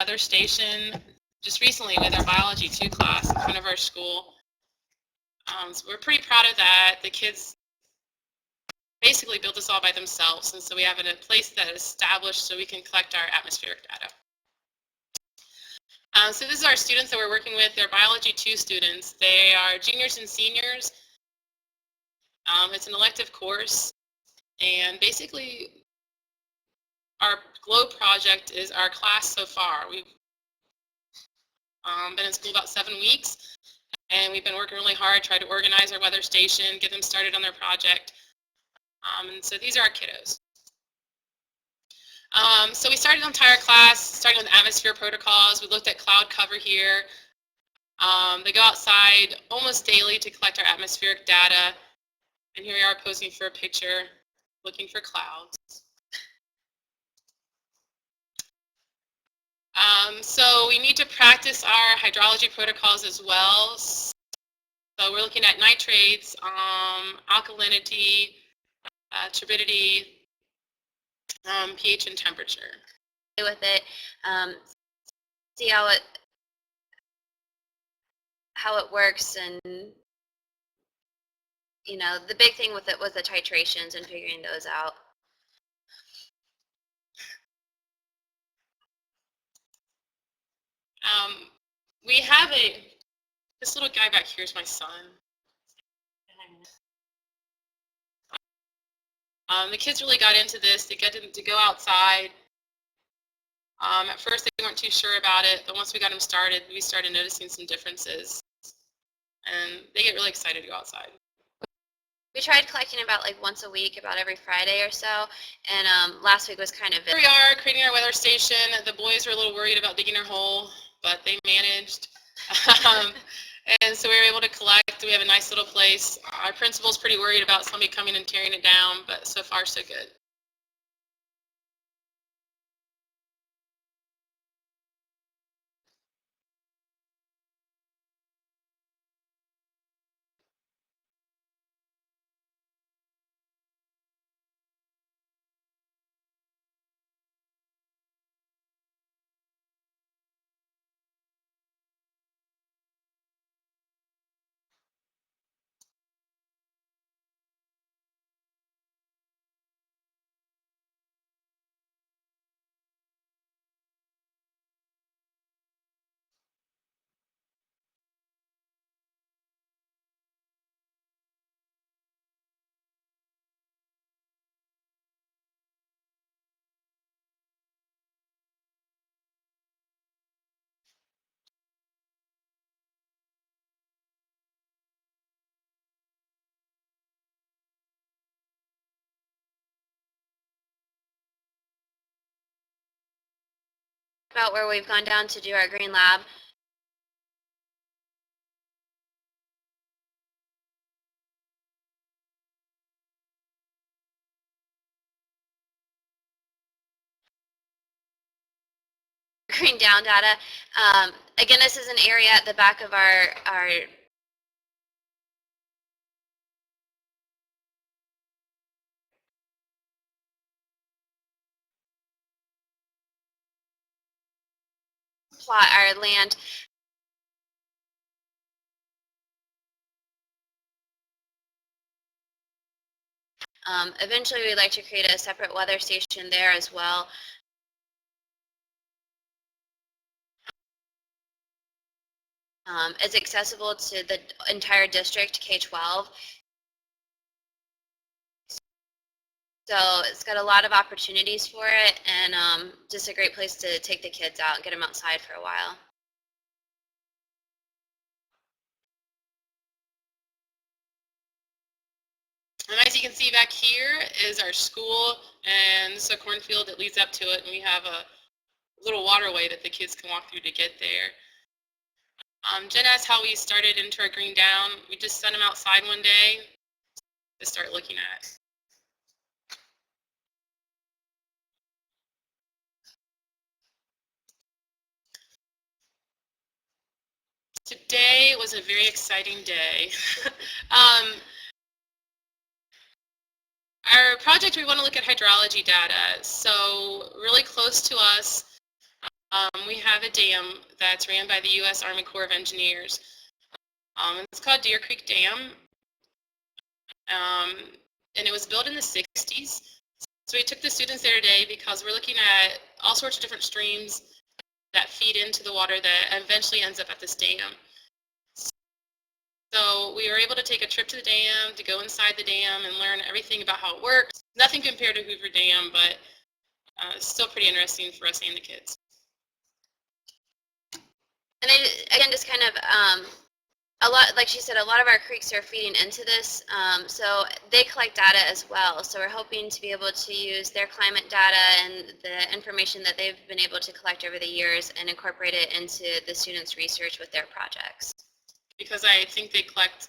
weather station just recently with our Biology 2 class in front of our school. So we're pretty proud of that. The kids basically built this all by themselves, and so we have a place that is established so we can collect our atmospheric data. So this is our students that we're working with. They're Biology 2 students. They are juniors and seniors. It's an elective course, and basically our GLOBE project is our class so far. We've been in school about 7 weeks, and we've been working really hard, trying to organize our weather station, get them started on their project. And so these are our kiddos. So we started the entire class, starting with atmosphere protocols. We looked at cloud cover here. They go outside almost daily to collect our atmospheric data. And here we are posing for a picture, looking for clouds. So we need to practice our hydrology protocols as well. So we're looking at nitrates, alkalinity, turbidity, pH, and temperature. With it, see how it works, and you know, the big thing with it was the titrations and figuring those out. We have this little guy back here is my son. The kids really got into this. They get to go outside. At first they weren't too sure about it, but once we got them started, we started noticing some differences. And they get really excited to go outside. We tried collecting about like once a week, about every Friday or so, and last week was kind of it. Here we are creating our weather station. The boys were a little worried about digging our hole, but they managed. And so we were able to collect. We have a nice little place. Our principal's pretty worried about somebody coming and tearing it down, but so far so good. About where we've gone down to do our green lab. Green down data. Again, this is an area at the back of our plot, our land. Eventually, we'd like to create a separate weather station there as well. It's accessible to the entire district, K-12. So it's got a lot of opportunities for it, and just a great place to take the kids out and get them outside for a while. And as you can see back here is our school, and this is a cornfield that leads up to it, and we have a little waterway that the kids can walk through to get there. Jen asked how we started into our green down. We just sent them outside one day to start looking at it. Today was a very exciting day. Our project, we want to look at hydrology data. So really close to us, We have a dam that's ran by the U.S. Army Corps of Engineers. It's called Deer Creek Dam, and it was built in the 60s. So we took the students there today because we're looking at all sorts of different streams that feed into the water that eventually ends up at this dam. So we were able to take a trip to the dam, to go inside the dam and learn everything about how it works. Nothing compared to Hoover Dam, but it's still pretty interesting for us and the kids. And then again, just kind of a lot, like she said, a lot of our creeks are feeding into this, so they collect data as well. So we're hoping to be able to use their climate data and the information that they've been able to collect over the years and incorporate it into the students' research with their projects. Because I think they collect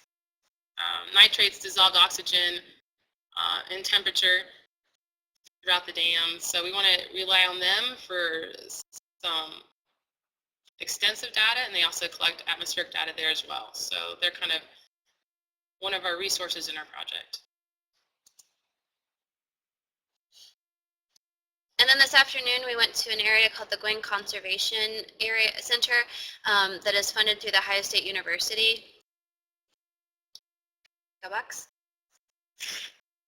nitrates, dissolved oxygen, and temperature throughout the dam. So we want to rely on them for some extensive data, and they also collect atmospheric data there as well. So they're kind of one of our resources in our project. And then this afternoon we went to an area called the Gwin Conservation Area Center that is funded through the Ohio State University. Go Bucks.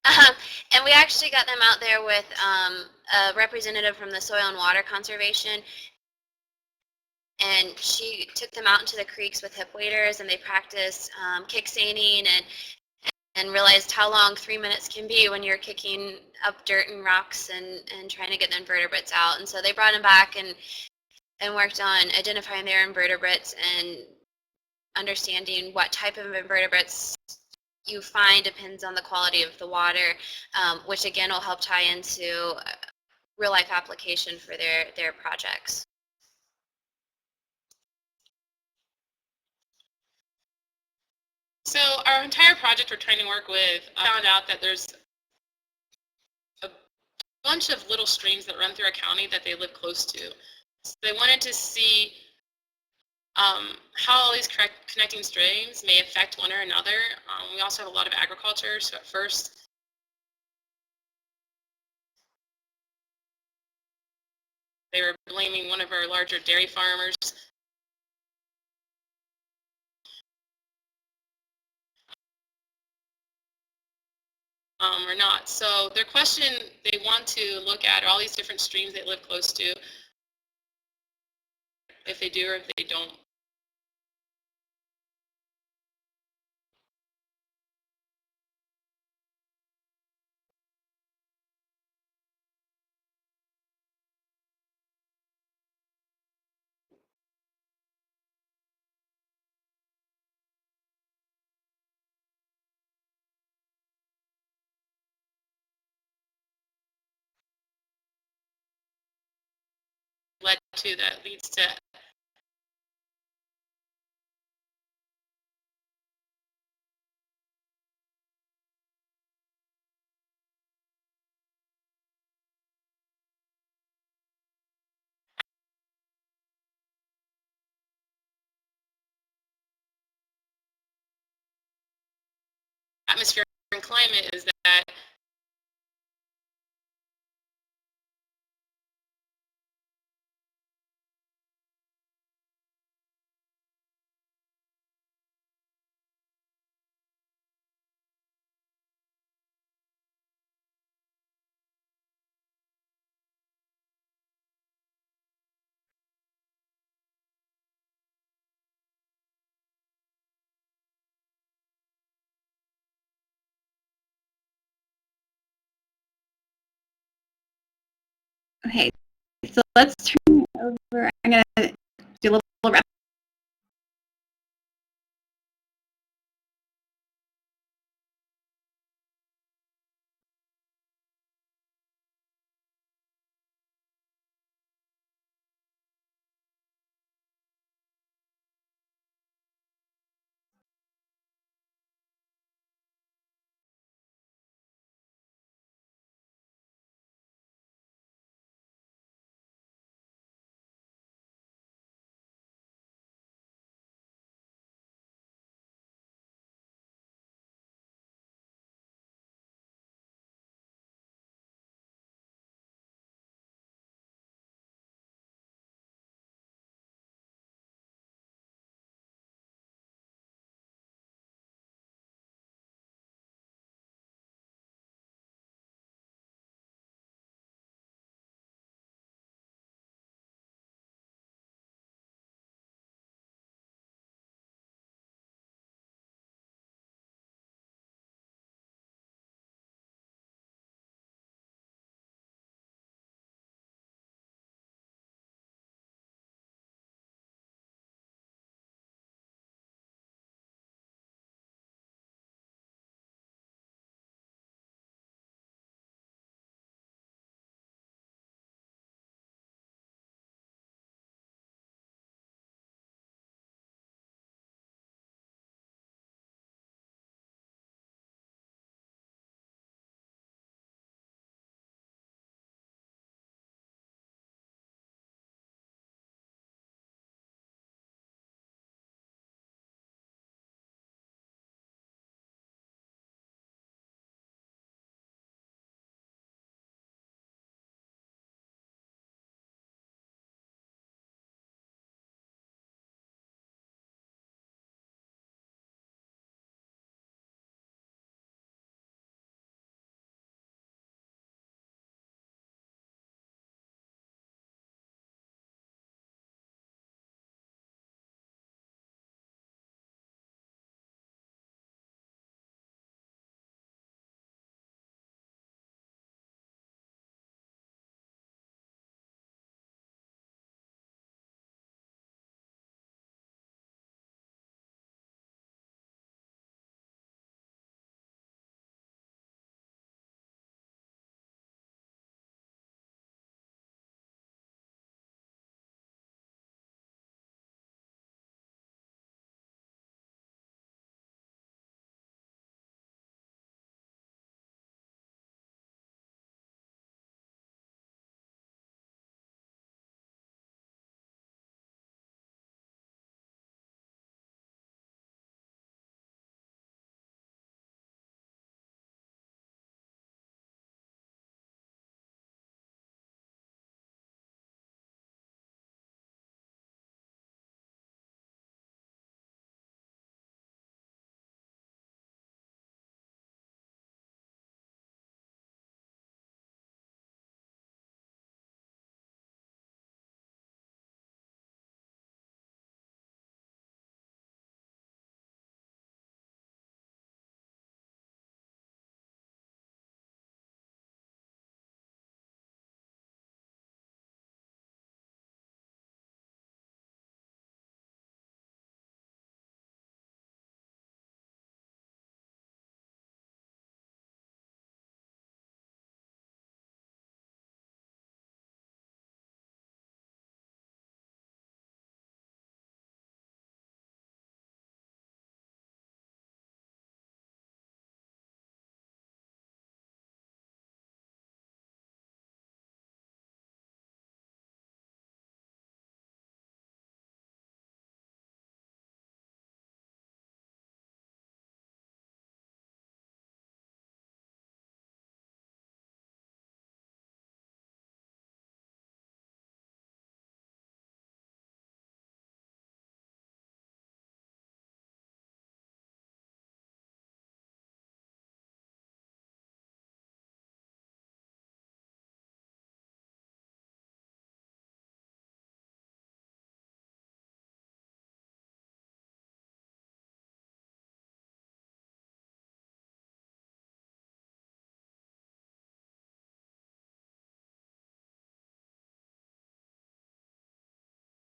And we actually got them out there with a representative from the Soil and Water Conservation, and she took them out into the creeks with hip waders, and they practiced kick seining and realized how long 3 minutes can be when you're kicking up dirt and rocks and trying to get the invertebrates out. And so they brought them back and worked on identifying their invertebrates and understanding what type of invertebrates you find depends on the quality of the water, which again will help tie into real life application for their projects. So our entire project we're trying to work with, I found out that there's a bunch of little streams that run through our county that they live close to. So they wanted to see how all these connecting streams may affect one or another. We also have a lot of agriculture, so at first they were blaming one of our larger dairy farmers. Or not. So their question they want to look at are all these different streams they live close to, if they do or if they don't. Led to that leads to atmosphere and climate is that Okay, so let's turn